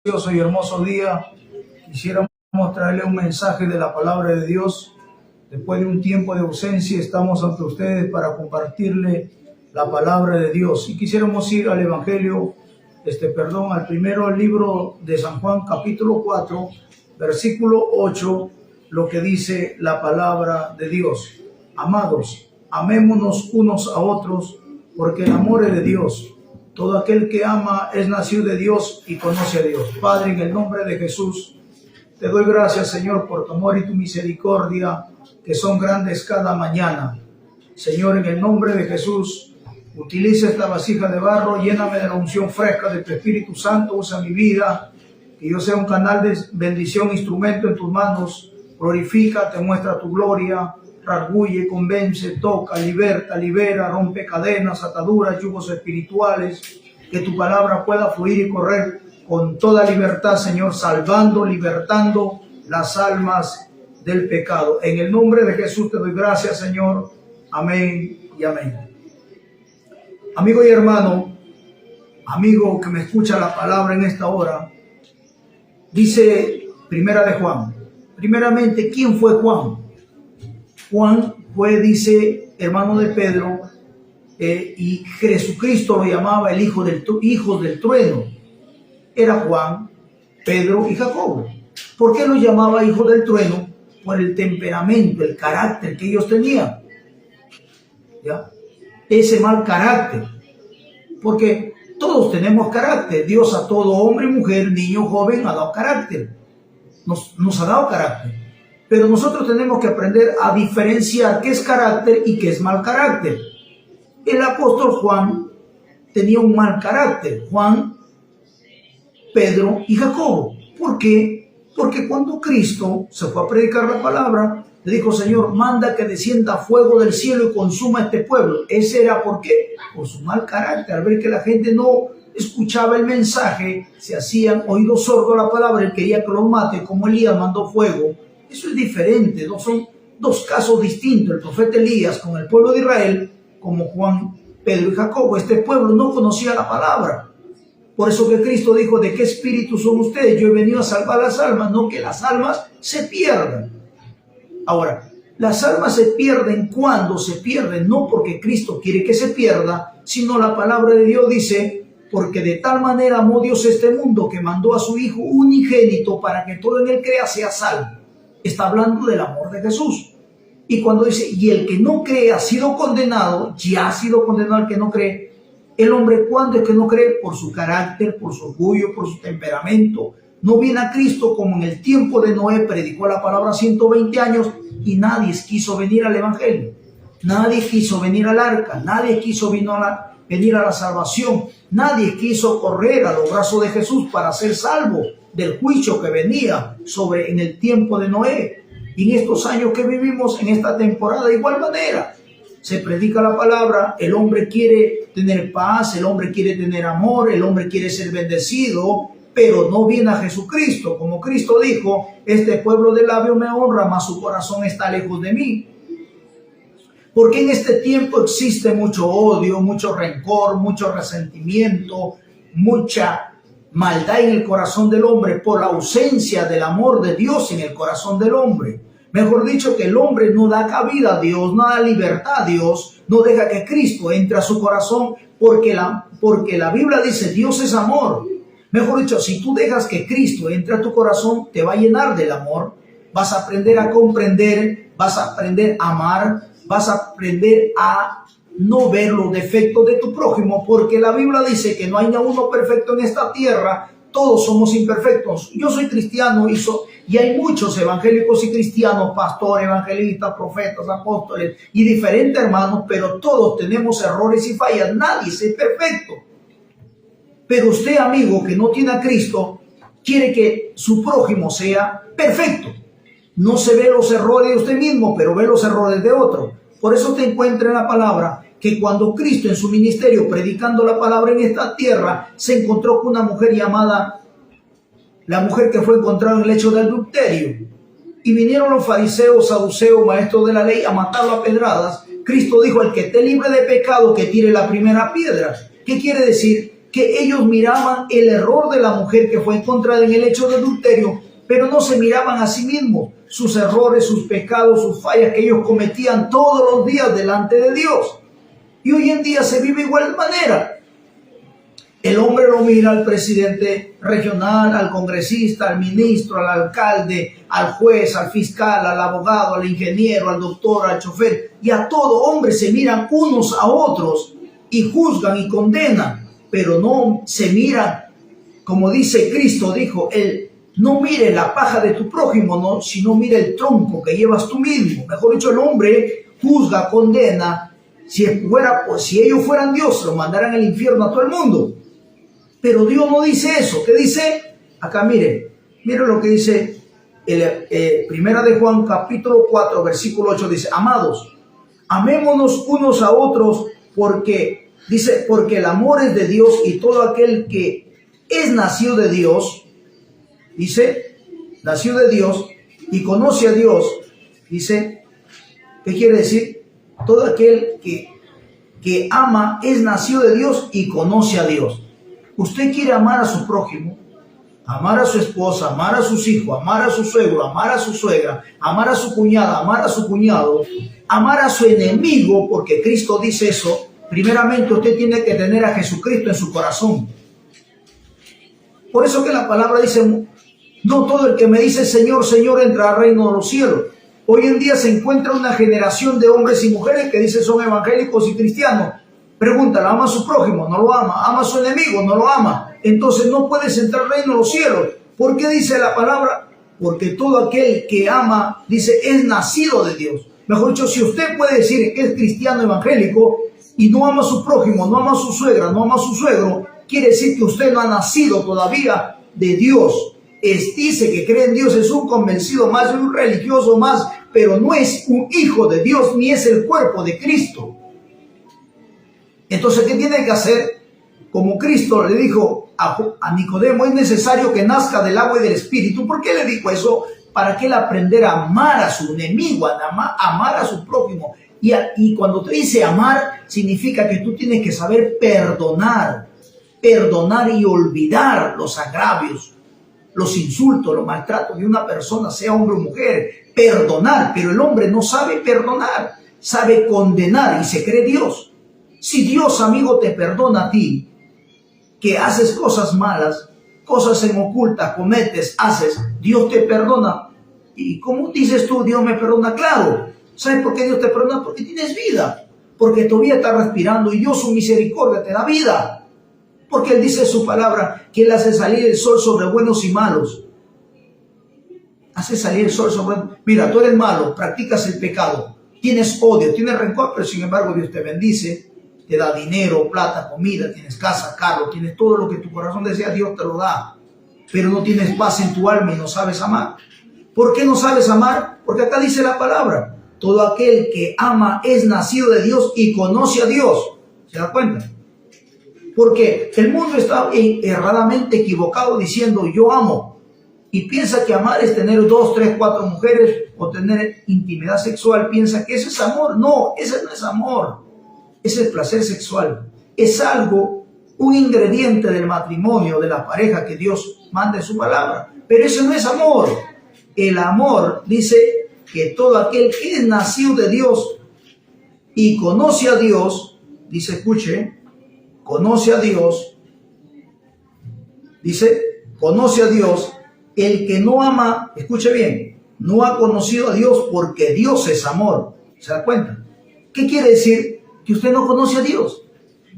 Y hermoso día, quisiéramos traerle un mensaje de la palabra de Dios. Después de un tiempo de ausencia, estamos ante ustedes para compartirle la palabra de Dios. Y quisiéramos ir al Evangelio, al primero libro de San Juan, capítulo 4, versículo 8, lo que dice la palabra de Dios. Amados, amémonos unos a otros, porque el amor es de Dios. Todo aquel que ama es nacido de Dios y conoce a Dios. Padre, en el nombre de Jesús, te doy gracias, Señor, por tu amor y tu misericordia, que son grandes cada mañana. Señor, en el nombre de Jesús, utiliza esta vasija de barro, lléname de la unción fresca de tu Espíritu Santo, usa mi vida, que yo sea un canal de bendición, instrumento en tus manos. Glorifica, te muestra tu gloria, redarguye, convence, toca, liberta, libera, rompe cadenas, ataduras, yugos espirituales, que tu palabra pueda fluir y correr con toda libertad, Señor, salvando, libertando las almas del pecado. En el nombre de Jesús te doy gracias, Señor. Amén y amén. Amigo y hermano, amigo que me escucha la palabra en esta hora, dice Primera de Juan. Primeramente, ¿quién fue Juan? Juan fue, dice, hermano de Pedro, y Jesucristo lo llamaba el hijo del trueno. Era Juan, Pedro y Jacobo. ¿Por qué lo llamaba hijo del trueno? Por el temperamento, el carácter que ellos tenían. ¿Ya? Ese mal carácter. Porque todos tenemos carácter. Dios a todo hombre, mujer, niño, joven ha dado carácter. Nos ha dado carácter. Pero nosotros tenemos que aprender a diferenciar qué es carácter y qué es mal carácter. El apóstol Juan tenía un mal carácter. Juan, Pedro y Jacobo. ¿Por qué? Porque cuando Cristo se fue a predicar la palabra, le dijo: Señor, manda que descienda fuego del cielo y consuma este pueblo. Ese era ¿por qué? Por su mal carácter. Al ver que la gente no escuchaba el mensaje, se hacían oídos sordos a la palabra, él quería que los mate, como Elías mandó fuego. Eso es diferente, no son dos casos distintos. El profeta Elías con el pueblo de Israel, como Juan, Pedro y Jacobo. Este pueblo no conocía la palabra. Por eso que Cristo dijo: ¿de qué espíritu son ustedes? Yo he venido a salvar las almas, no que las almas se pierdan. Ahora, las almas se pierden cuando se pierden, no porque Cristo quiere que se pierda, sino la palabra de Dios dice: porque de tal manera amó Dios este mundo, que mandó a su Hijo unigénito para que todo en él crea sea salvo. Está hablando del amor de Jesús. Y cuando dice: y el que no cree ha sido condenado, ya ha sido condenado el que no cree. El hombre, ¿cuándo es que no cree? Por su carácter, por su orgullo, por su temperamento. No viene a Cristo como en el tiempo de Noé, predicó la palabra 120 años y nadie quiso venir al Evangelio. Nadie quiso venir al arca, nadie quiso venir a la salvación. Nadie quiso correr a los brazos de Jesús para ser salvo del juicio que venía en el tiempo de Noé. Y en estos años que vivimos, en esta temporada, de igual manera, se predica la palabra, el hombre quiere tener paz, el hombre quiere tener amor, el hombre quiere ser bendecido, pero no viene a Jesucristo. Como Cristo dijo: este pueblo de labio me honra, mas su corazón está lejos de mí. Porque en este tiempo existe mucho odio, mucho rencor, mucho resentimiento, mucha maldad en el corazón del hombre por la ausencia del amor de Dios en el corazón del hombre. Mejor dicho, que el hombre no da cabida a Dios, no da libertad a Dios, no deja que Cristo entre a su corazón, porque la Biblia dice: Dios es amor. Mejor dicho, si tú dejas que Cristo entre a tu corazón, te va a llenar del amor. Vas a aprender a comprender, vas a aprender a amar, vas a aprender a no ver los defectos de tu prójimo, porque la Biblia dice que no hay ni uno perfecto en esta tierra, todos somos imperfectos. Yo soy cristiano y hay muchos evangélicos y cristianos, pastores, evangelistas, profetas, apóstoles y diferentes hermanos, pero todos tenemos errores y fallas, nadie es perfecto. Pero usted, amigo, que no tiene a Cristo, quiere que su prójimo sea perfecto. No se ve los errores de usted mismo, pero ve los errores de otro. Por eso te encuentra en la palabra que cuando Cristo en su ministerio, predicando la palabra en esta tierra, se encontró con una mujer llamada, la mujer que fue encontrada en el hecho del adulterio. Y vinieron los fariseos, saduceos, maestros de la ley, a matarlo a pedradas. Cristo dijo: el que esté libre de pecado, que tire la primera piedra. ¿Qué quiere decir? que ellos miraban el error de la mujer que fue encontrada en el hecho de adulterio, pero no se miraban a sí mismos, sus errores, sus pecados, sus fallas que ellos cometían todos los días delante de Dios. Y hoy en día se vive igual manera. El hombre lo mira al presidente regional, al congresista, al ministro, al alcalde, al juez, al fiscal, al abogado, al ingeniero, al doctor, al chofer. Y a todo hombre se miran unos a otros y juzgan y condenan. Pero no se miran, como dice Cristo, dijo, no mire la paja de tu prójimo, no, sino mire el tronco que llevas tú mismo. Mejor dicho, el hombre juzga, condena. Si ellos fueran Dios, lo mandaran al infierno a todo el mundo. Pero Dios no dice eso. ¿Qué dice? Acá mire lo que dice Primera de Juan capítulo 4 versículo 8. Dice, amados, amémonos unos a otros porque el amor es de Dios y todo aquel que es nacido de Dios, dice, nació de Dios y conoce a Dios, dice, ¿qué quiere decir? Todo aquel que ama es nacido de Dios y conoce a Dios. Usted quiere amar a su prójimo, amar a su esposa, amar a sus hijos, amar a su suegro, amar a su suegra, amar a su cuñada, amar a su cuñado, amar a su enemigo, porque Cristo dice eso. Primeramente usted tiene que tener a Jesucristo en su corazón. Por eso que la palabra dice, no todo el que me dice Señor, Señor entrará al reino de los cielos. Hoy en día se encuentra una generación de hombres y mujeres que dicen son evangélicos y cristianos. Pregúntale, ¿ama a su prójimo? No lo ama. ¿Ama a su enemigo? No lo ama. Entonces no puedes entrar al reino de los cielos. ¿Por qué dice la palabra? Porque todo aquel que ama, dice, es nacido de Dios. Mejor dicho, si usted puede decir que es cristiano evangélico y no ama a su prójimo, no ama a su suegra, no ama a su suegro, quiere decir que usted no ha nacido todavía de Dios. Dice que cree en Dios, es un convencido más, es un religioso más, pero no es un hijo de Dios ni es el cuerpo de Cristo. Entonces, ¿qué tiene que hacer? Como Cristo le dijo a Nicodemo, es necesario que nazca del agua y del Espíritu. ¿Por qué le dijo eso? Para que él aprendiera a amar a su enemigo, a amar a su prójimo. Y cuando te dice amar, significa que tú tienes que saber perdonar y olvidar los agravios, los insultos, los maltratos de una persona, sea hombre o mujer. Perdonar, pero el hombre no sabe perdonar, sabe condenar y se cree Dios. Si Dios, amigo, te perdona a ti, que haces cosas malas, cosas en oculta, cometes, haces, Dios te perdona. ¿Y cómo dices tú, Dios me perdona? Claro. ¿Sabes por qué Dios te perdona? Porque tienes vida. Porque todavía estás respirando y Dios, su misericordia, te da vida. Porque Él dice en su palabra que Él hace salir el sol sobre buenos y malos. Hace salir el sol sobre... Mira, tú eres malo, practicas el pecado, tienes odio, tienes rencor, pero sin embargo Dios te bendice. Te da dinero, plata, comida, tienes casa, carro, tienes todo lo que tu corazón desea, Dios te lo da. Pero no tienes paz en tu alma y no sabes amar. ¿Por qué no sabes amar? Porque acá dice la palabra, todo aquel que ama es nacido de Dios y conoce a Dios. ¿Se da cuenta? Porque el mundo está erradamente equivocado diciendo yo amo. Y piensa que amar es tener 2, 3, 4 mujeres o tener intimidad sexual. Piensa que eso es amor. No, ese no es amor. Es el placer sexual. Es algo, un ingrediente del matrimonio, de la pareja que Dios manda en su palabra. Pero eso no es amor. El amor dice que todo aquel que es nacido de Dios y conoce a Dios, dice, escuche, conoce a Dios, dice, conoce a Dios. El que no ama, escuche bien, no ha conocido a Dios porque Dios es amor. ¿Se da cuenta? ¿Qué quiere decir? Que usted no conoce a Dios.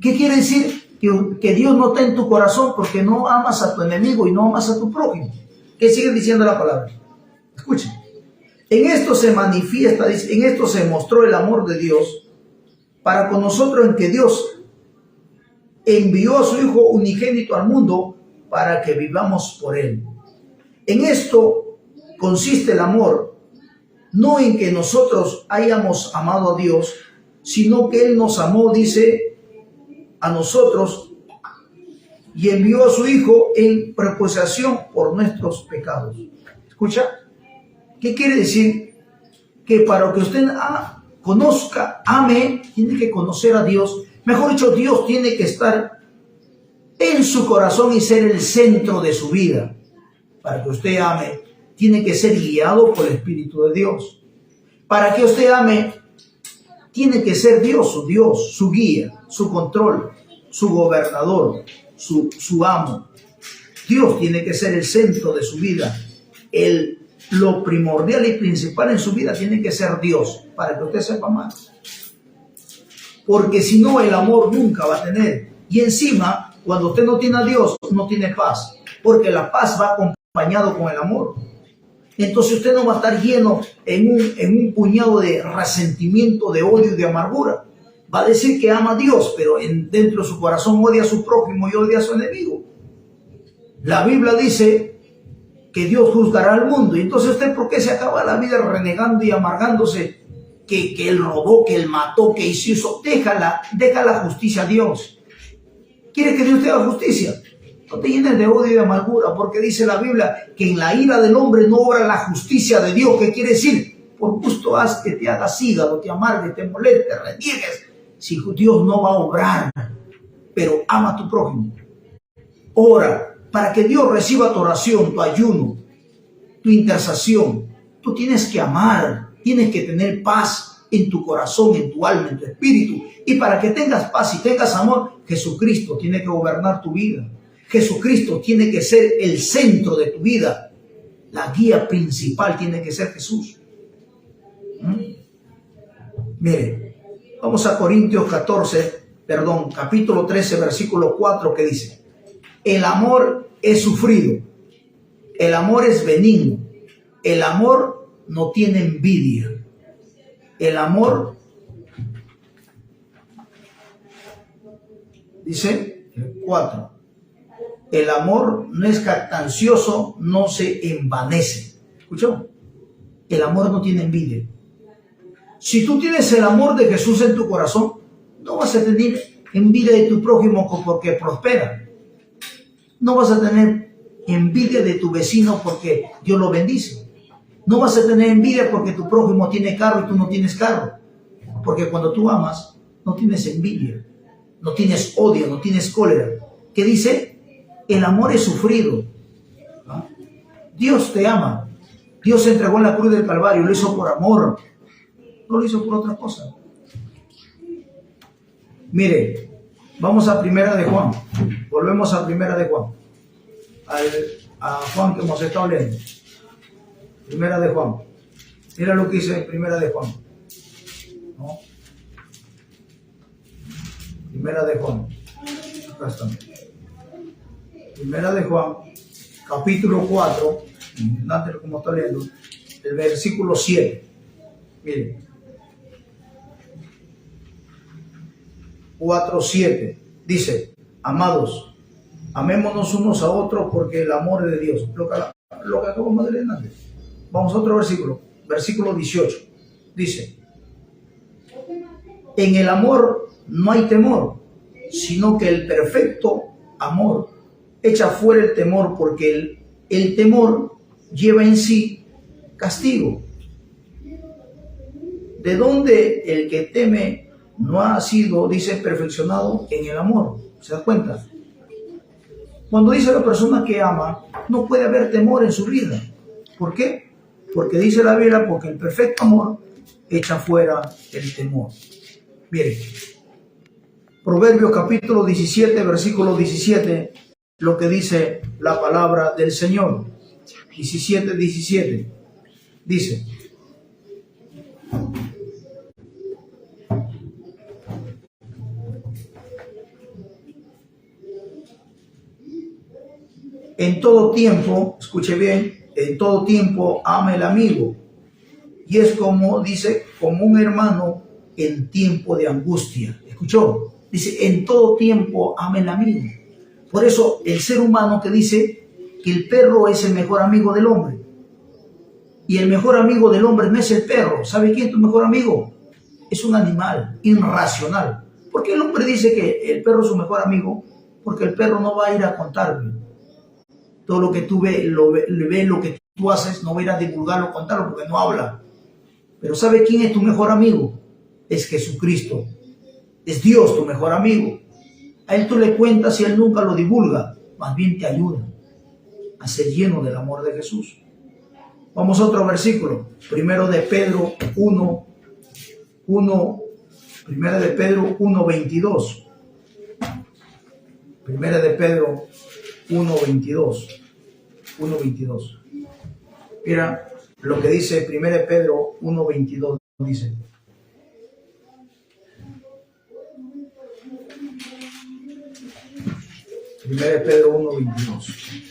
¿Qué quiere decir? Que Dios no está en tu corazón porque no amas a tu enemigo y no amas a tu prójimo. ¿Qué sigue diciendo la palabra? Escuchen. En esto se manifiesta, en esto se mostró el amor de Dios para con nosotros, en que Dios envió a su Hijo unigénito al mundo para que vivamos por Él. En esto consiste el amor, no en que nosotros hayamos amado a Dios, sino que Él nos amó, dice, a nosotros y envió a su Hijo en propiciación por nuestros pecados. ¿Escucha? ¿Qué quiere decir? Que para que usted conozca, ame, tiene que conocer a Dios. Mejor dicho, Dios tiene que estar en su corazón y ser el centro de su vida. Para que usted ame, tiene que ser guiado por el Espíritu de Dios. Para que usted ame, tiene que ser Dios, su guía, su control, su gobernador, su amo. Dios tiene que ser el centro de su vida. Lo primordial y principal en su vida tiene que ser Dios, para que usted sepa más. Porque si no, el amor nunca va a tener. Y encima, cuando usted no tiene a Dios, no tiene paz. Porque la paz va acompañado con el amor. Entonces usted no va a estar lleno en un puñado de resentimiento, de odio y de amargura. Va a decir que ama a Dios, pero dentro de su corazón odia a su prójimo y odia a su enemigo. La Biblia dice que Dios juzgará al mundo. Y entonces usted, ¿por qué se acaba la vida renegando y amargándose? Que él robó, que él mató, que hizo. Deja la justicia a Dios. ¿Quiere que Dios te haga justicia? No te llenes de odio y de amargura, porque dice la Biblia que en la ira del hombre no obra la justicia de Dios. ¿Qué quiere decir? Por gusto haz que te hagas hígado, te amargues, te molestes, te reniegues. Si Dios no va a obrar, pero ama a tu prójimo. Ora, para que Dios reciba tu oración, tu ayuno, tu intercesión. Tú tienes que amar, tienes que tener paz en tu corazón, en tu alma, en tu espíritu. Y para que tengas paz y tengas amor, Jesucristo tiene que gobernar tu vida. Jesucristo tiene que ser el centro de tu vida. La guía principal tiene que ser Jesús. Mire, vamos a capítulo 13, versículo 4, que dice: el amor es sufrido, el amor es benigno, el amor no tiene envidia, el amor, dice el 4, el amor no es jactancioso, no se envanece. ¿Escuchó? El amor no tiene envidia. Si tú tienes el amor de Jesús en tu corazón, no vas a tener envidia de tu prójimo porque prospera. No vas a tener envidia de tu vecino porque Dios lo bendice. No vas a tener envidia porque tu prójimo tiene carro y tú no tienes carro. Porque cuando tú amas, no tienes envidia, no tienes odio, no tienes cólera. ¿Qué dice? El amor es sufrido. ¿Ah? Dios te ama. Dios se entregó en la cruz del Calvario, lo hizo por amor. No lo hizo por otra cosa. Mire, vamos a Primera de Juan. Volvemos a Primera de Juan. A Juan que hemos estado leyendo. Primera de Juan. Mira lo que dice Primera de Juan. ¿No? Primera de Juan. Acá está. Primera de Juan, capítulo 4, como está leyendo, el versículo 7. Miren. 4:7 dice: amados, amémonos unos a otros porque el amor es de Dios. Lo que acabamos de leer antes. Vamos a otro versículo 18. Dice: en el amor no hay temor, sino que el perfecto amor echa fuera el temor, porque el temor lleva en sí castigo. De donde el que teme no ha sido, dice, perfeccionado en el amor. ¿Se da cuenta? Cuando dice la persona que ama, no puede haber temor en su vida. ¿Por qué? Porque dice la Biblia, porque el perfecto amor echa fuera el temor. Miren, Proverbios capítulo 17, versículo 17, lo que dice la palabra del Señor. 17:17. Dice: en todo tiempo, escuche bien, en todo tiempo ama el amigo. Y es como, dice, como un hermano en tiempo de angustia. ¿Escuchó? Dice, en todo tiempo ama el amigo. Por eso el ser humano que dice que el perro es el mejor amigo del hombre. Y el mejor amigo del hombre no es el perro. ¿Sabe quién es tu mejor amigo? Es un animal irracional. ¿Por qué el hombre dice que el perro es su mejor amigo? Porque el perro no va a ir a contarle. Todo lo que tú ves, lo que tú haces, no va a ir a divulgarlo, contarlo, porque no habla. Pero ¿sabe quién es tu mejor amigo? Es Jesucristo. Es Dios tu mejor amigo. A él tú le cuentas y él nunca lo divulga, más bien te ayuda a ser lleno del amor de Jesús. Vamos a otro versículo, primero de Pedro 1:22. Primera de Pedro 1:22. Mira lo que dice Primera de Pedro 1:22, dice. Primera de Pedro 1:22.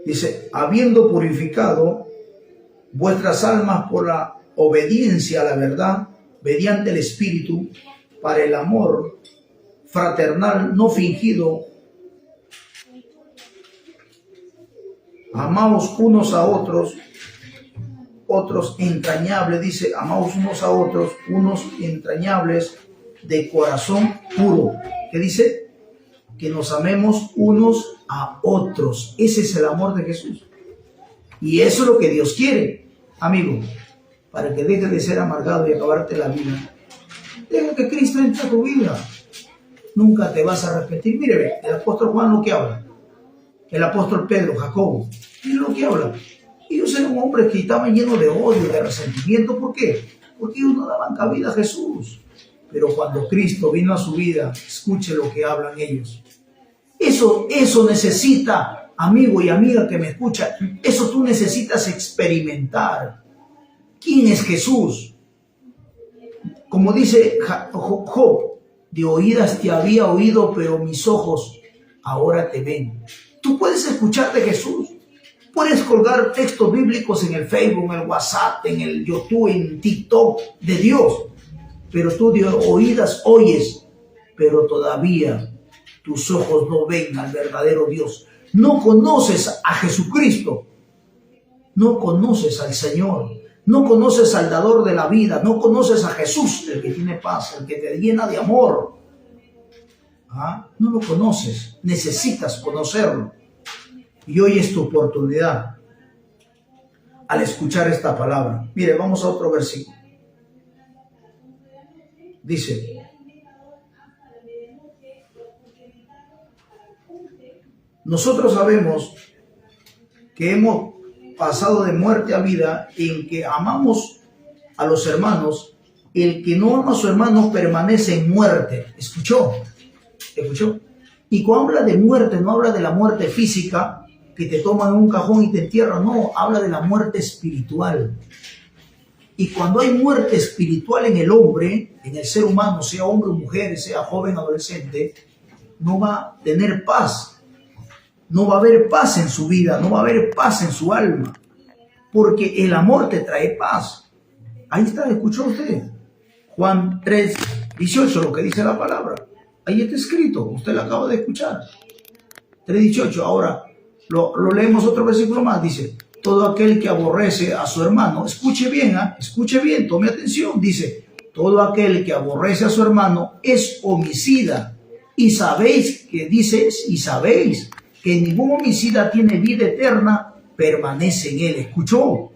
Dice, habiendo purificado vuestras almas por la obediencia a la verdad, mediante el Espíritu, para el amor fraternal no fingido, amaos unos a otros, otros entrañables, dice, amaos unos a otros, unos entrañables de corazón puro. ¿Qué dice? Que nos amemos unos a otros. Ese es el amor de Jesús. Y eso es lo que Dios quiere, amigo, para que dejes de ser amargado y acabarte la vida. Deja que Cristo entre a tu vida. Nunca te vas a arrepentir. Mire, el apóstol Juan lo que habla. El apóstol Pedro, Jacobo, mire lo que habla. Ellos eran hombres que estaban llenos de odio, de resentimiento. ¿Por qué? Porque ellos no daban cabida a Jesús. Pero cuando Cristo vino a su vida, escuche lo que hablan ellos. Eso necesita, amigo y amiga que me escucha, eso tú necesitas experimentar. ¿Quién es Jesús? Como dice Job, de oídas te había oído, pero mis ojos ahora te ven. Tú puedes escuchar de Jesús. Puedes colgar textos bíblicos en el Facebook, en el WhatsApp, en el YouTube, en TikTok de Dios. Pero tú de oídas oyes, pero todavía tus ojos no ven al verdadero Dios. No conoces a Jesucristo. No conoces al Señor. No conoces al dador de la vida. No conoces a Jesús, el que tiene paz, el que te llena de amor. No lo conoces. Necesitas conocerlo. Y hoy es tu oportunidad al escuchar esta palabra. Mire, vamos a otro versículo. Dice, nosotros sabemos que hemos pasado de muerte a vida en que amamos a los hermanos. El que no ama a su hermano permanece en muerte. ¿Escuchó? Y cuando habla de muerte, no habla de la muerte física, que te toman en un cajón y te entierran. No, habla de la muerte espiritual. Y cuando hay muerte espiritual en el hombre, en el ser humano, sea hombre o mujer, sea joven o adolescente, no va a tener paz. No va a haber paz en su vida, no va a haber paz en su alma. Porque el amor te trae paz. Ahí está, ¿escuchó usted? Juan 3:18, lo que dice la palabra. Ahí está escrito, usted lo acaba de escuchar. 3:18, ahora lo leemos otro versículo más, dice, todo aquel que aborrece a su hermano, escuche bien, tome atención, dice, todo aquel que aborrece a su hermano es homicida. Y sabéis que ningún homicida tiene vida eterna, permanece en él. ¿Escuchó?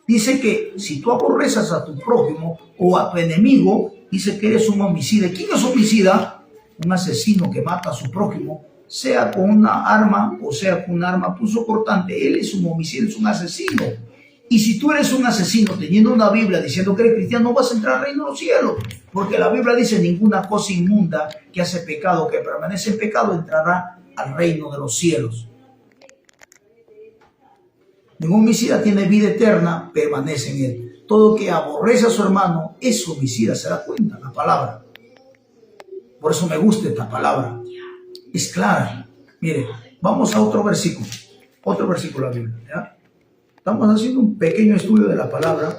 Dice que si tú aborreces a tu prójimo o a tu enemigo, dice que eres un homicida. ¿Quién es homicida? Un asesino que mata a su prójimo, sea con una arma o sea con un arma punzocortante. Él es un homicida, es un asesino. Y si tú eres un asesino teniendo una Biblia diciendo que eres cristiano, no vas a entrar al reino de los cielos. Porque la Biblia dice, ninguna cosa inmunda que hace pecado, que permanece en pecado, entrará al reino de los cielos. Ningún homicida tiene vida eterna, permanece en él. Todo que aborrece a su hermano es homicida, se da cuenta la palabra. Por eso me gusta esta palabra. Es clara. Mire, vamos a otro versículo de la Biblia, ¿ya? Estamos haciendo un pequeño estudio de la palabra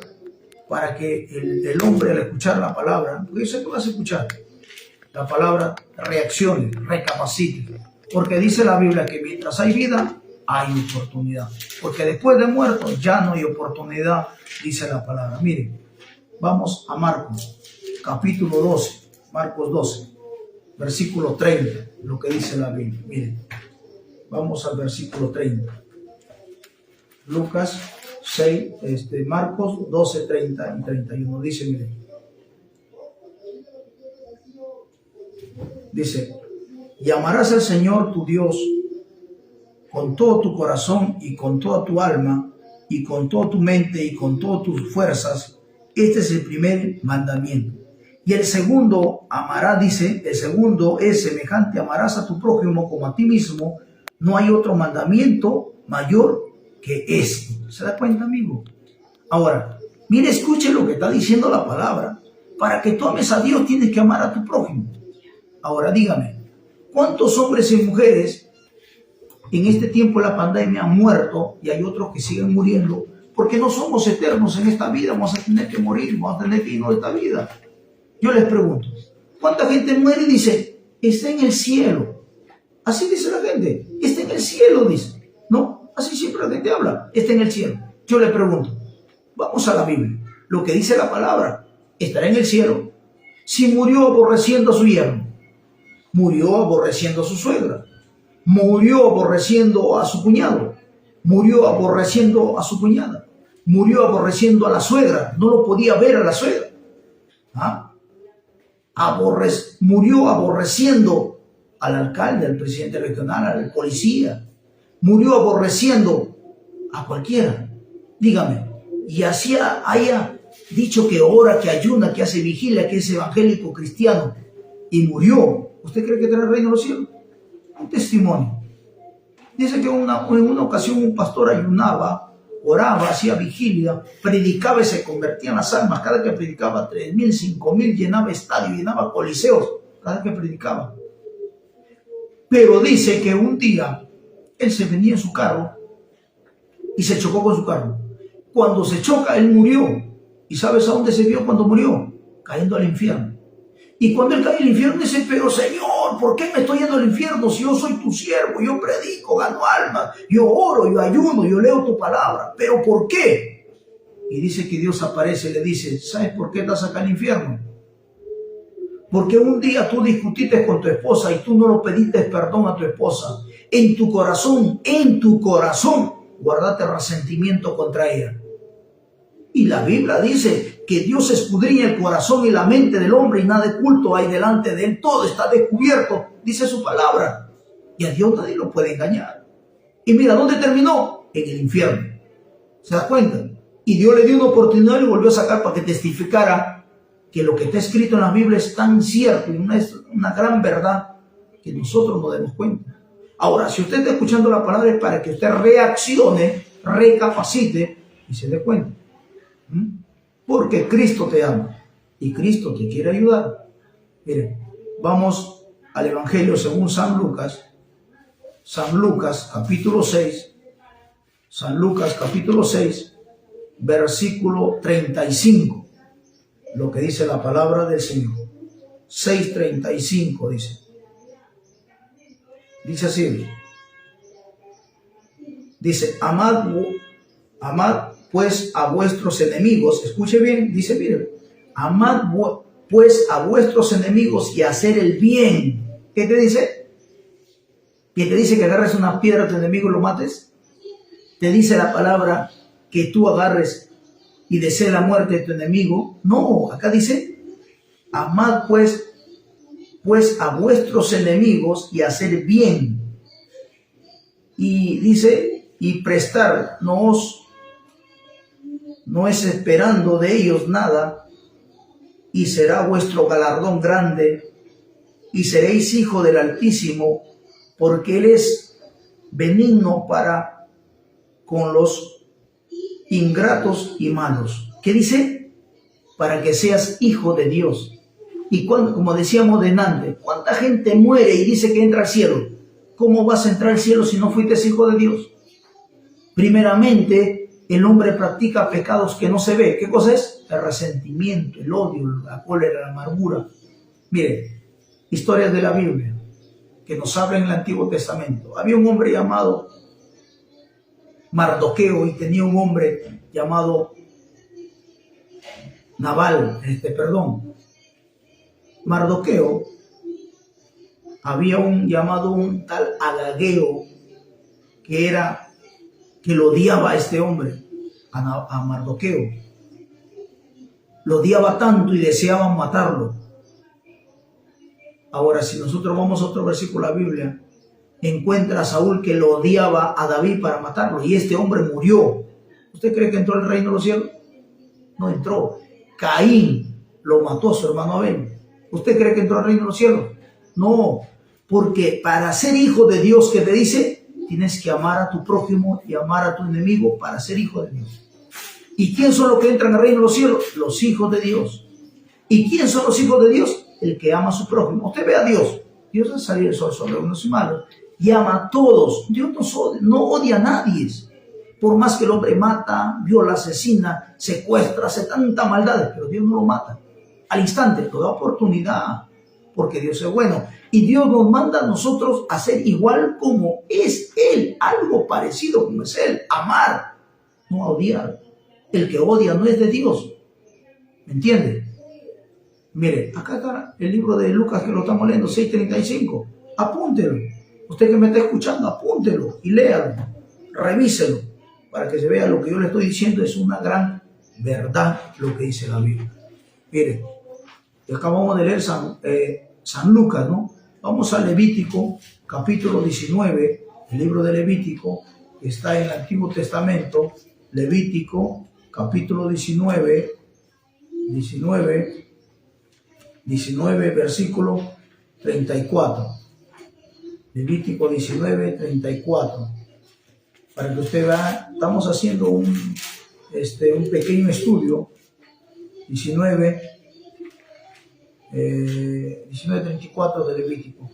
para que el hombre al escuchar la palabra, porque yo sé que vas a escuchar la palabra, reaccione, recapacite. Porque dice la Biblia que mientras hay vida, hay oportunidad. Porque después de muerto ya no hay oportunidad, dice la palabra. Miren, vamos a Marcos, capítulo 12, Marcos 12, versículo 30, lo que dice la Biblia. Miren, vamos al versículo 30. Lucas Marcos 12, 30 y 31. Dice, miren. Dice, y amarás al Señor tu Dios con todo tu corazón y con toda tu alma y con toda tu mente y con todas tus fuerzas. Este es el primer mandamiento. Y el segundo, dice, el segundo es semejante, amarás a tu prójimo como a ti mismo. No hay otro mandamiento mayor que este. ¿Se da cuenta, amigo? Ahora, mire, escuche lo que está diciendo la palabra. Para que tú ames a Dios tienes que amar a tu prójimo. Ahora dígame, ¿cuántos hombres y mujeres en este tiempo de la pandemia han muerto y hay otros que siguen muriendo? Porque no somos eternos en esta vida, vamos a tener que morir, vamos a tener que irnos de esta vida. Yo les pregunto, ¿cuánta gente muere y dice, está en el cielo? Así dice la gente, está en el cielo, dice. No, así siempre la gente habla, está en el cielo. Yo les pregunto, vamos a la Biblia, lo que dice la palabra, ¿estará en el cielo? Si murió aborreciendo a su yerno, murió aborreciendo a su suegra, murió aborreciendo a su cuñado, murió aborreciendo a su cuñada, murió aborreciendo a la suegra, no lo podía ver a la suegra. Murió aborreciendo al alcalde, al presidente regional, al policía, murió aborreciendo a cualquiera. Dígame, y así haya dicho que ora, que ayuna, que hace vigilia, que es evangélico cristiano, y murió. ¿Usted cree que tendrá el reino de los cielos? Un testimonio. Dice que en una ocasión un pastor ayunaba, oraba, hacía vigilia, predicaba y se convertían las almas. Cada que predicaba 3.000, 5.000, llenaba estadios, llenaba coliseos, cada que predicaba. Pero dice que un día él se venía en su carro y se chocó con su carro. Cuando se choca, él murió. ¿Y sabes a dónde se vio cuando murió? Cayendo al infierno. Y cuando él cae al infierno dice, pero Señor, ¿por qué me estoy yendo al infierno si yo soy tu siervo? Yo predico, gano almas, yo oro, yo ayuno, yo leo tu palabra. ¿Pero por qué? Y dice que Dios aparece y le dice, ¿sabes por qué estás acá al infierno? Porque un día tú discutiste con tu esposa y tú no lo pediste perdón a tu esposa. En tu corazón, guardaste resentimiento contra ella. Y la Biblia dice que Dios escudriña el corazón y la mente del hombre y nada de oculto hay delante de él. Todo está descubierto, dice su palabra. Y a Dios nadie lo puede engañar. Y mira, ¿dónde terminó? En el infierno. ¿Se da cuenta? Y Dios le dio una oportunidad y lo volvió a sacar para que testificara que lo que está escrito en la Biblia es tan cierto y una gran verdad que nosotros nos demos cuenta. Ahora, si usted está escuchando la palabra es para que usted reaccione, recapacite y se dé cuenta. Porque Cristo te ama y Cristo te quiere ayudar. Miren, vamos al Evangelio según San Lucas capítulo 6, San Lucas capítulo 6, versículo 35, lo que dice la palabra del Señor. 6:35 dice así, dice, amad pues a vuestros enemigos, escuche bien, dice, mire, amad pues a vuestros enemigos y hacer el bien. ¿Qué te dice? ¿Qué te dice que agarres una piedra a tu enemigo y lo mates? ¿Te dice la palabra que tú agarres y desees la muerte de tu enemigo? No, acá dice, amad pues a vuestros enemigos y hacer bien. Y dice, y prestar, no es esperando de ellos nada, y será vuestro galardón grande, y seréis hijo del Altísimo, porque Él es benigno para con los ingratos y malos. ¿Qué dice? Para que seas hijo de Dios. Y como decíamos delante, ¿cuánta gente muere y dice que entra al cielo? ¿Cómo vas a entrar al cielo si no fuiste hijo de Dios? Primeramente, el hombre practica pecados que no se ve. ¿Qué cosa es? El resentimiento, el odio, la cólera, la amargura. Mire, historias de la Biblia que nos hablan en el Antiguo Testamento. Había un hombre llamado Mardoqueo y tenía un hombre llamado Mardoqueo. Había un tal Agageo que lo odiaba a este hombre. a Mardoqueo. Lo odiaba tanto y deseaban matarlo. Ahora, si nosotros vamos a otro versículo de la Biblia, encuentra a Saúl que lo odiaba a David para matarlo, y este hombre murió. ¿Usted cree que entró al reino de los cielos? No entró. Caín lo mató a su hermano Abel. ¿Usted cree que entró al reino de los cielos? No, porque para ser hijo de Dios, que te dice, tienes que amar a tu prójimo y amar a tu enemigo para ser hijo de Dios. ¿Y quién son los que entran al reino de los cielos? Los hijos de Dios. ¿Y quién son los hijos de Dios? El que ama a su prójimo. Usted ve a Dios. Dios hace salir el sol sobre unos y malos y ama a todos. Dios no odia a nadie. Por más que el hombre mata, viola, asesina, secuestra, hace tanta maldad, pero Dios no lo mata. Al instante, toda oportunidad, porque Dios es bueno. Y Dios nos manda a nosotros a ser igual como es Él, algo parecido como es Él, amar, no a odiar. El que odia no es de Dios. ¿Me entiende? Mire, acá está el libro de Lucas que lo estamos leyendo, 6:35. Apúntelo. Usted que me está escuchando, apúntelo y léalo, revíselo, para que se vea lo que yo le estoy diciendo. Es una gran verdad lo que dice la Biblia. Mire, acabamos de leer San Lucas, ¿no? Vamos a Levítico, capítulo 19, el libro de Levítico, que está en el Antiguo Testamento. Levítico, capítulo 19, versículo 34. Levítico 19, 34. Para que usted vea, estamos haciendo un pequeño estudio. 19:34 de Levítico,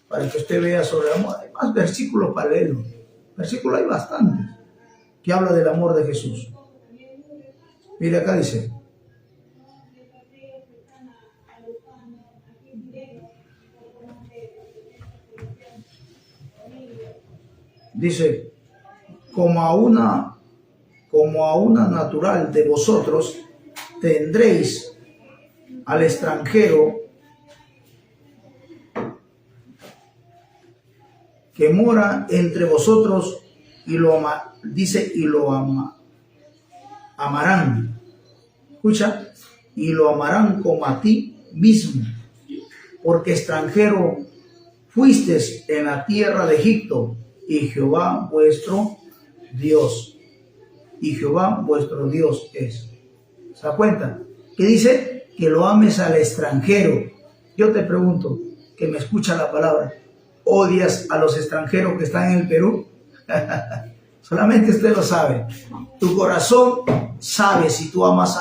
para que usted vea sobre el amor. Hay más versículos paralelos. Versículos hay bastantes que habla del amor de Jesús. Mire, acá dice, como a una natural de vosotros tendréis al extranjero que mora entre vosotros, y lo amarán. Escucha, y lo amarán como a ti mismo, porque extranjero fuisteis en la tierra de Egipto, y Jehová vuestro Dios es. ¿Se da cuenta? ¿Qué dice? Que lo ames al extranjero. Yo te pregunto, que me escucha la palabra, ¿odias a los extranjeros que están en el Perú? Solamente usted lo sabe. Tu corazón sabe si tú amas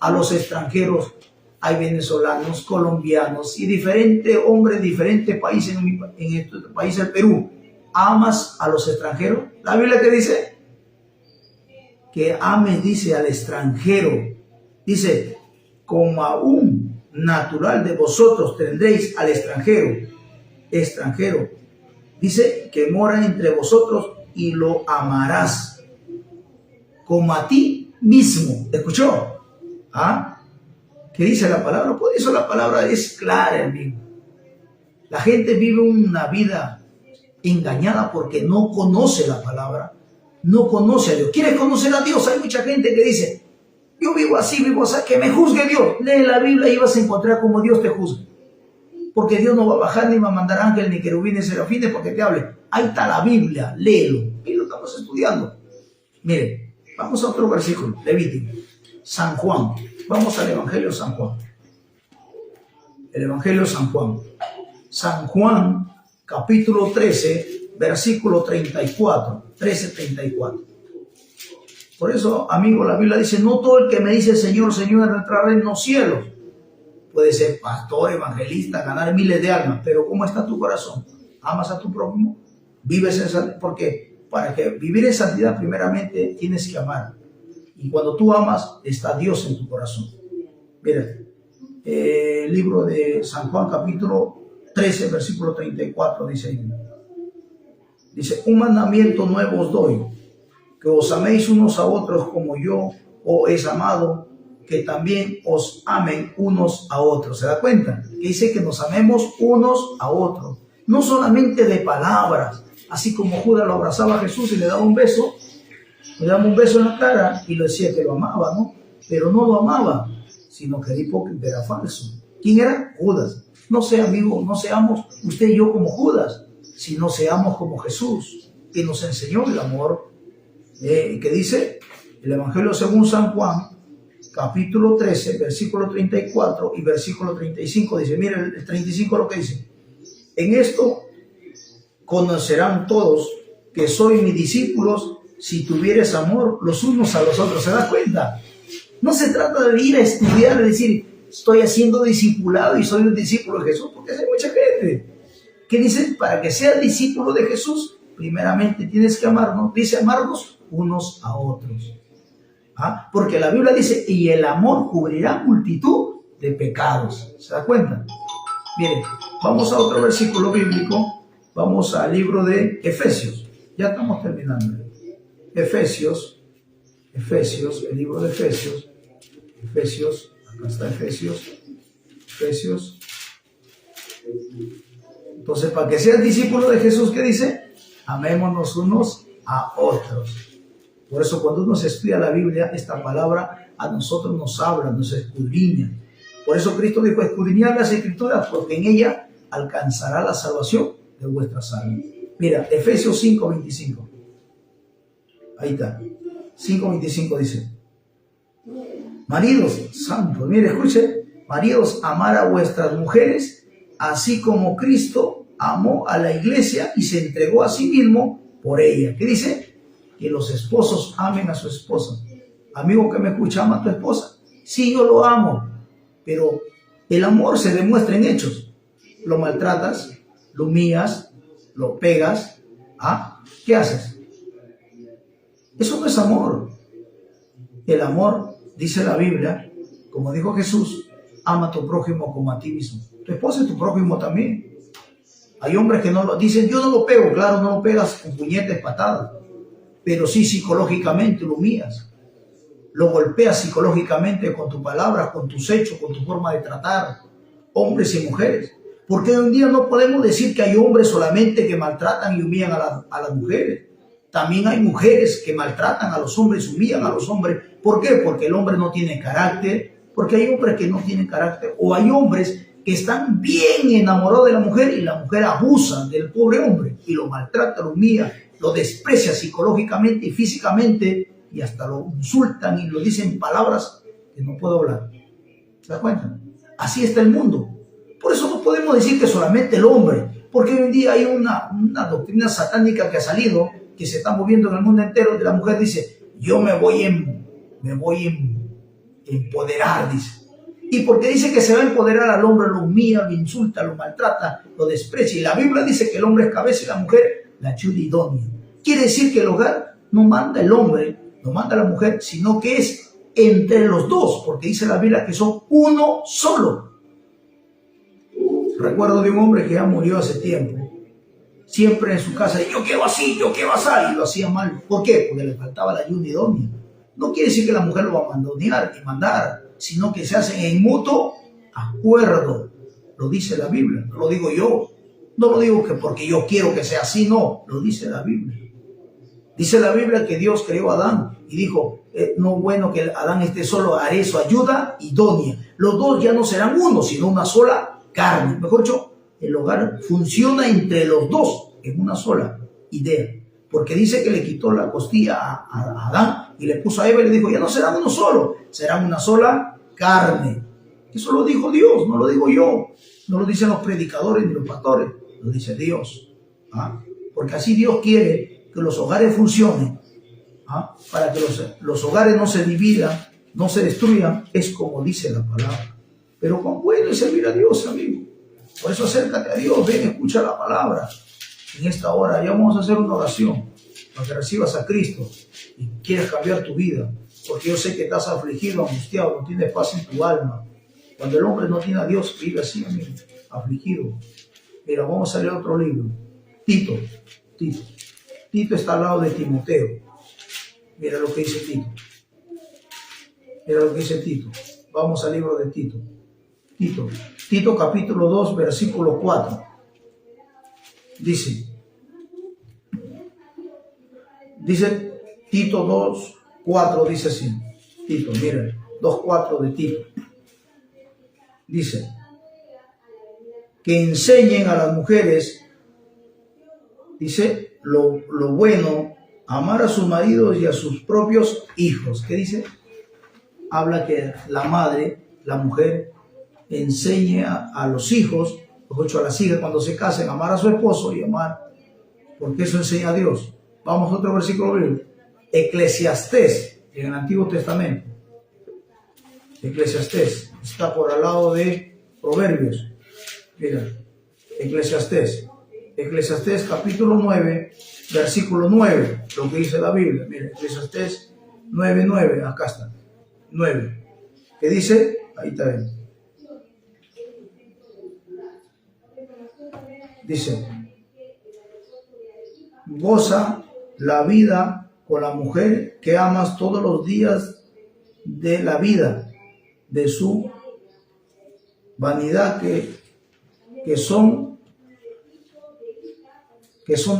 a los extranjeros. Hay venezolanos, colombianos y diferentes hombres, diferentes países en este país, el Perú. ¿Amas a los extranjeros? La Biblia te dice que ames, dice, al extranjero. Dice, como a un natural de vosotros tendréis al extranjero. Dice que mora entre vosotros y lo amarás como a ti mismo. ¿Escuchó? ¿Ah? ¿Qué dice la palabra? Por eso la palabra es clara, hermano. La gente vive una vida engañada porque no conoce la palabra, no conoce a Dios. ¿Quieres conocer a Dios? Hay mucha gente que dice, yo vivo así, que me juzgue Dios. Lee la Biblia y vas a encontrar cómo Dios te juzga. Porque Dios no va a bajar, ni va a mandar ángeles, ni querubines, serafines, porque te hable. Ahí está la Biblia, léelo. Y lo estamos estudiando. Mire, vamos a otro versículo, Levítico. San Juan. Vamos al Evangelio de San Juan. El Evangelio de San Juan. San Juan, capítulo 13, versículo 34. 13:34. Por eso, amigo, la Biblia dice, no todo el que me dice Señor, Señor, entrará en los cielos. Puede ser pastor, evangelista, ganar miles de almas, pero ¿cómo está tu corazón? ¿Amas a tu prójimo? ¿Vives en santidad? Porque para que vivir en santidad, primeramente tienes que amar. Y cuando tú amas, está Dios en tu corazón. Mira, el libro de San Juan, capítulo 13, versículo 34, dice ahí. Dice, un mandamiento nuevo os doy, que os améis unos a otros como yo os he amado, que también os amen unos a otros. ¿Se da cuenta? Que dice que nos amemos unos a otros. No solamente de palabras, así como Judas lo abrazaba a Jesús y le daba un beso, le daba un beso en la cara y le decía que lo amaba, ¿no? Pero no lo amaba, sino que era hipócrita, era falso. ¿Quién era? Judas. No sea amigo, no seamos usted y yo como Judas, sino seamos como Jesús, que nos enseñó el amor, que dice el Evangelio según San Juan, capítulo 13, versículo 34 y versículo 35, dice, mire el 35 lo que dice, en esto conocerán todos que soy mis discípulos si tuvieres amor los unos a los otros. ¿Se da cuenta? No se trata de ir a estudiar, de decir, estoy haciendo discipulado y soy un discípulo de Jesús, porque hay mucha gente que dice, para que seas discípulo de Jesús, primeramente tienes que amarnos, dice amarnos unos a otros. ¿Ah? Porque la Biblia dice, y el amor cubrirá multitud de pecados. ¿Se da cuenta? Miren, vamos a otro versículo bíblico, vamos al libro de Efesios. Ya estamos terminando. Efesios, el libro de Efesios, acá está Efesios. Entonces, para que seas discípulo de Jesús, ¿qué dice? Amémonos unos a otros. Por eso cuando uno se estudia la Biblia, esta palabra a nosotros nos habla, nos escudriña. Por eso Cristo dijo, escudriñad las Escrituras, porque en ella alcanzará la salvación de vuestras almas. Mira, Efesios 5:25. Ahí está. 5:25 dice. Maridos, santos, mire, escuche. Maridos, amar a vuestras mujeres, así como Cristo amó a la iglesia y se entregó a sí mismo por ella. ¿Qué dice? Que los esposos amen a su esposa. Amigo que me escucha, ¿ama a tu esposa? Sí, yo lo amo, pero el amor se demuestra en hechos. Lo maltratas, lo humillas, lo pegas. ¿Ah? ¿Qué haces? Eso no es amor. El amor, dice la Biblia, como dijo Jesús, ama a tu prójimo como a ti mismo. Tu esposa es tu prójimo también. Hay hombres que no lo dicen, yo no lo pego. Claro, no lo pegas con puñetes, patadas, pero sí psicológicamente lo humillas. Lo golpeas psicológicamente con tus palabras, con tus hechos, con tu forma de tratar, hombres y mujeres. Porque hoy en día no podemos decir que hay hombres solamente que maltratan y humillan a las mujeres. También hay mujeres que maltratan a los hombres, humillan a los hombres. ¿Por qué? Porque el hombre no tiene carácter, porque hay hombres que no tienen carácter, o hay hombres que están bien enamorados de la mujer y la mujer abusa del pobre hombre y lo maltrata, lo humilla, lo desprecia psicológicamente y físicamente y hasta lo insultan y lo dicen palabras que no puedo hablar. ¿Se da cuenta? Así está el mundo. Por eso no podemos decir que solamente el hombre, porque hoy en día hay una doctrina satánica que ha salido, que se está moviendo en el mundo entero, de la mujer dice, yo me voy a empoderar, dice. Y porque dice que se va a empoderar al hombre, lo humilla, lo insulta, lo maltrata, lo desprecia. Y la Biblia dice que el hombre es cabeza y la mujer la ayuda idónea. Quiere decir que el hogar no manda el hombre, no manda la mujer, sino que es entre los dos, porque dice la Biblia que son uno solo. Recuerdo de un hombre que ya murió hace tiempo. Siempre en su casa, yo quiero así, y lo hacía mal. ¿Por qué? Porque le faltaba la ayuda idónea. No quiere decir que la mujer lo va a mandonear y mandar, sino que se hacen en mutuo acuerdo. Lo dice la Biblia, no lo digo yo. No lo digo que porque yo quiero que sea así, no. Lo dice la Biblia. Dice la Biblia que Dios creó a Adán y dijo, no es bueno que Adán esté solo, haré su ayuda idónea. Los dos ya no serán uno, sino una sola carne. Mejor dicho, el hogar funciona entre los dos en una sola idea. Porque dice que le quitó la costilla a Adán y le puso a Eva y le dijo, ya no serán uno solo, serán una sola carne. Eso lo dijo Dios, no lo digo yo. No lo dicen los predicadores ni los pastores, lo dice Dios. ¿Ah? Porque así Dios quiere que los hogares funcionen. ¿Ah? Para que los hogares no se dividan, no se destruyan, es como dice la palabra. Pero con bueno es servir a Dios, amigo. Por eso acércate a Dios, ven, escucha la palabra. En esta hora ya vamos a hacer una oración para que recibas a Cristo y quieres cambiar tu vida. Porque yo sé que estás afligido, angustiado, no tienes paz en tu alma. Cuando el hombre no tiene a Dios, vive así, amigo, afligido. Mira, vamos a leer otro libro. Tito. Tito está al lado de Timoteo. Mira lo que dice Tito. Mira lo que dice Tito. Vamos al libro de Tito. Tito capítulo 2, versículo 4. Dice, Tito 2:4 dice así. Tito, miren, 2:4 de Tito. Dice, que enseñen a las mujeres, dice, lo bueno, amar a sus maridos y a sus propios hijos. ¿Qué dice? Habla que la madre, la mujer, enseñe a los hijos, a las hijas cuando se casen, amar a su esposo y amar, porque eso enseña a Dios. Vamos a otro versículo bíblico. Eclesiastés, en el Antiguo Testamento. Eclesiastés, está por al lado de Proverbios. Mira, Eclesiastés capítulo 9, versículo 9, lo que dice la Biblia. Mira, Eclesiastés 9:9, acá está, 9. ¿Qué dice? Ahí está bien. Dice, goza la vida con la mujer que amas todos los días de la vida, de su vanidad que son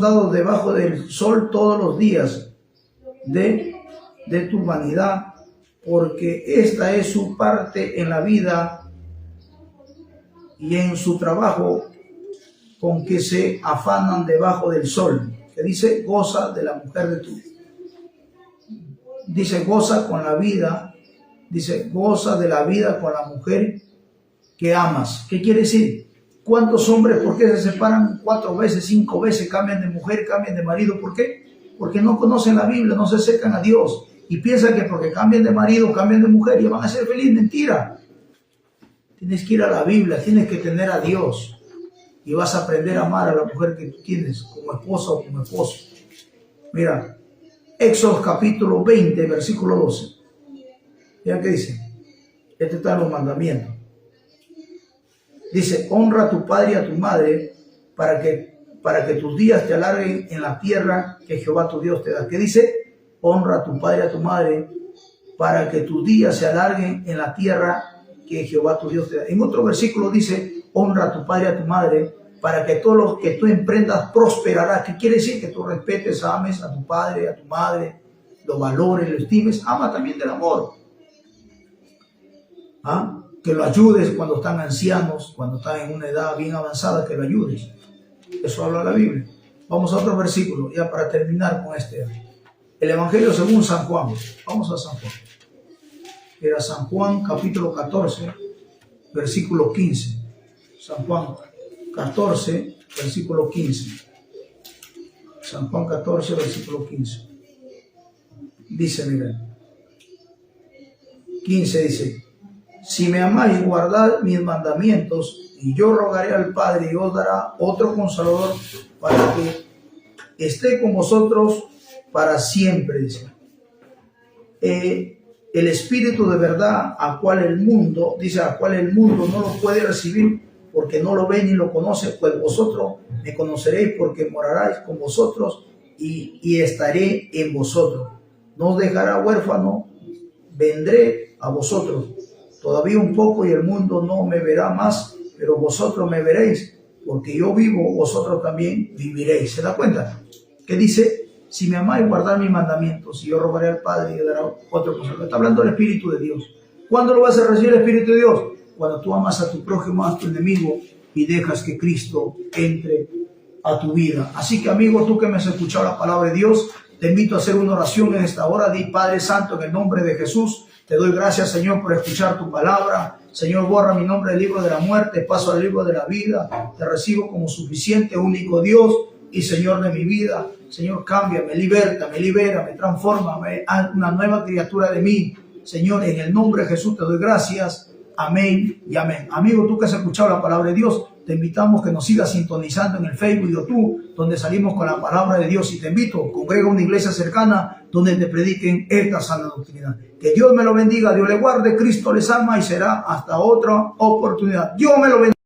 dados debajo del sol todos los días de tu vanidad, porque esta es su parte en la vida y en su trabajo con que se afanan debajo del sol. Que dice, goza de la mujer de tu. Dice, goza con la vida. Dice, goza de la vida con la mujer que amas. ¿Qué quiere decir? ¿Cuántos hombres, por qué se separan 4 veces, 5 veces, cambian de mujer, cambian de marido? ¿Por qué? Porque no conocen la Biblia, no se acercan a Dios y piensan que porque cambian de marido, cambian de mujer, ya van a ser felices. Mentira. Tienes que ir a la Biblia, tienes que tener a Dios y vas a aprender a amar a la mujer que tú tienes como esposa o como esposo. Mira, Éxodo capítulo 20, versículo 12. Mira qué dice. Este está en los mandamientos. Dice, honra a tu padre y a tu madre para que tus días te alarguen en la tierra que Jehová tu Dios te da. ¿Qué dice? Honra a tu padre y a tu madre para que tus días se alarguen en la tierra que Jehová tu Dios te da. En otro versículo dice, honra a tu padre y a tu madre para que todo lo que tú emprendas prosperará. ¿Qué quiere decir? Que tú respetes, ames a tu padre, a tu madre, lo valores, lo estimes. Ama también del amor. ¿Ah? Que lo ayudes cuando están ancianos, cuando están en una edad bien avanzada, que lo ayudes. Eso habla la Biblia. Vamos a otro versículo, ya para terminar con este. El Evangelio según San Juan. Vamos a San Juan. Era San Juan capítulo 14, versículo 15. San Juan 14, versículo 15. San Juan 14, versículo 15. Dice, miren. 15 dice, si me amáis, guardad mis mandamientos, y yo rogaré al Padre y os dará otro Consolador para que esté con vosotros para siempre, dice. El Espíritu de verdad, a cual el mundo no lo puede recibir porque no lo ve ni lo conoce, pues vosotros me conoceréis porque moraréis con vosotros y estaré en vosotros. No os dejará huérfano, vendré a vosotros. Todavía un poco y el mundo no me verá más, pero vosotros me veréis, porque yo vivo, vosotros también viviréis. ¿Se da cuenta? ¿Qué dice? Si me amáis, guardad mis mandamientos, y yo rogaré al Padre y le dará otro Consolador. Está hablando del Espíritu de Dios. ¿Cuándo lo vas a recibir el Espíritu de Dios? Cuando tú amas a tu prójimo, a tu enemigo, y dejas que Cristo entre a tu vida. Así que, amigo, tú que me has escuchado la palabra de Dios, te invito a hacer una oración en esta hora. Di, Padre Santo, en el nombre de Jesús, te doy gracias, Señor, por escuchar tu palabra. Señor, borra mi nombre del libro de la muerte, paso al libro de la vida. Te recibo como suficiente, único Dios y Señor de mi vida. Señor, cámbiame, libértame, libérame, transfórmame, haz una nueva criatura de mí. Señor, en el nombre de Jesús te doy gracias. Amén y amén. Amigo, tú que has escuchado la palabra de Dios, te invitamos que nos sigas sintonizando en el Facebook y YouTube, donde salimos con la palabra de Dios. Y te invito, congrega una iglesia cercana donde te prediquen esta sana doctrina. Que Dios me lo bendiga, Dios le guarde, Cristo les ama y será hasta otra oportunidad. Dios me lo bendiga.